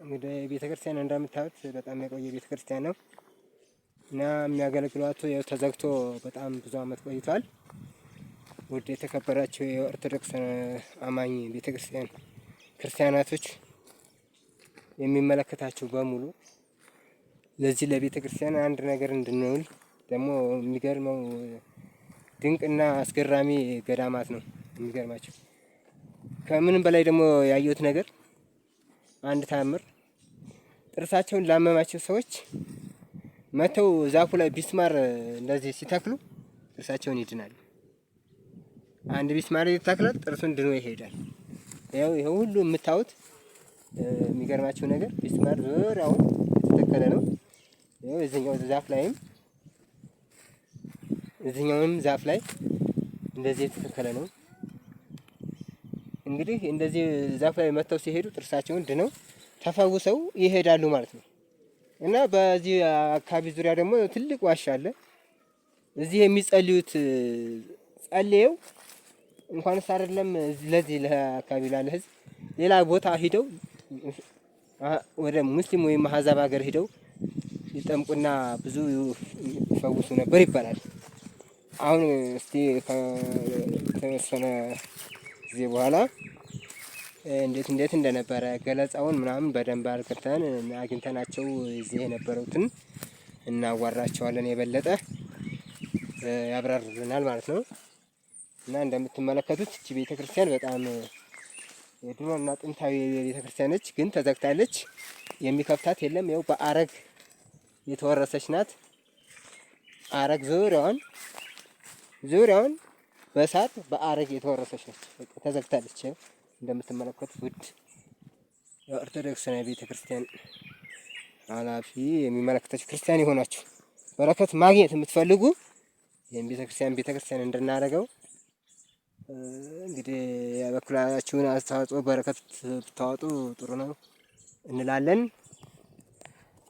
እንግዲህ ቤተክርስቲያን እንደምታዩት በጣም የቆየ ቤተክርስቲያን ነው እና የሚያገለግሏቱ ያው ተዘግቶ በጣም ብዙ አመት ቆይቷል። ውድ የተከበራችሁ የኦርቶዶክስ አማኝ ቤተክርስቲያን ክርስቲያናቶች የሚመለከታችሁ በሙሉ ለዚህ ለቤተክርስቲያን አንድ ነገር እንድንውል ደግሞ የሚገርመው ድንቅና አስገራሚ ገዳማት ነው። የሚገርማችሁ ከምንም በላይ ደግሞ ያየሁት ነገር አንድ ታምር ጥርሳቸውን ላመማቸው ሰዎች መተው ዛፉ ላይ ቢስማር እንደዚህ ሲተክሉ ጥርሳቸውን ይድናል። አንድ ቢስማር ይተክላል ጥርሱን ድኖ ይሄዳል። ይሄው ሁሉ የምታዩት የሚገርማቸው ነገር ቢስማር ዙሪያውን የተተከለ ነው። ይሄው እዚህኛውም ዛፍ ላይ እንደዚህ የተተከለ ነው። እንግዲህ እንደዚህ ዛፍ ላይ መተው ሲሄዱ ጥርሳቸውን ድነው ተፈውሰው ይሄዳሉ ማለት ነው። እና በዚህ አካባቢ ዙሪያ ደግሞ ትልቅ ዋሻ አለ። እዚህ የሚጸልዩት ጸልየው እንኳንስ አይደለም ለዚህ ለአካባቢ ላለ ህዝብ ሌላ ቦታ ሂደው ወደ ሙስሊም ወይም አህዛብ ሀገር ሂደው ይጠምቁና ብዙ ይፈውሱ ነበር ይባላል። አሁን እስቲ ከተወሰነ ጊዜ በኋላ እንዴት እንደነበረ ገለጻውን ምናምን በደንብ አግኝተናቸው እዚህ የነበሩትን እናዋራቸዋለን። የበለጠ ያብራሩልናል ማለት ነው። እና እንደምትመለከቱት እቺ ቤተክርስቲያን በጣም የድሮና ጥንታዊ ቤተክርስቲያን ነች፣ ግን ተዘግታለች። የሚከፍታት የለም። ያው በአረግ የተወረሰች ናት። አረግ ዙሪያውን በእሳት በአረግ የተወረሰች ነች። ተዘግታለች። እንደምትመለከቱት ውድ የኦርቶዶክስ ቤተክርስቲያን ኃላፊ የሚመለከታችሁ ክርስቲያን የሆናችሁ በረከት ማግኘት የምትፈልጉ ይህን ቤተክርስቲያን እንድናደርገው እንግዲህ የበኩላችሁን አስተዋጽኦ በረከት ብታወጡ ጥሩ ነው እንላለን።